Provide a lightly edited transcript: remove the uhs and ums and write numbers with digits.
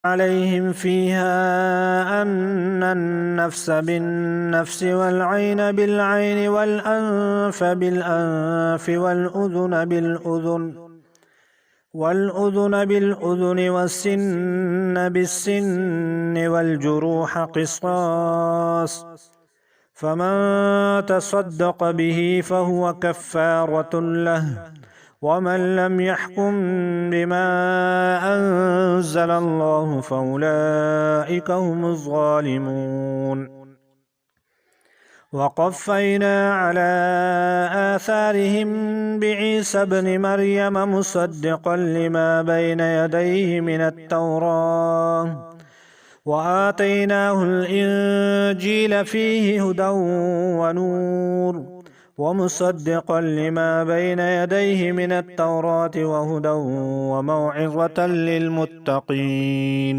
عليهم فيها أن النفس بالنفس والعين بالعين والأنف بالأنف والأذن بالأذن والسن بالسن والجروح قصاص، فمن تصدق به فهو كفارة له، ومن لم يحكم بما أنزل الله فأولئك هم الظالمون. وقفينا على آثارهم بعيسى ابن مريم مصدقا لما بين يديه من التوراة، وآتيناه الإنجيل فيه هدى ونور، ومصدقا لما بين يديه من التوراة وهدى وموعظة للمتقين.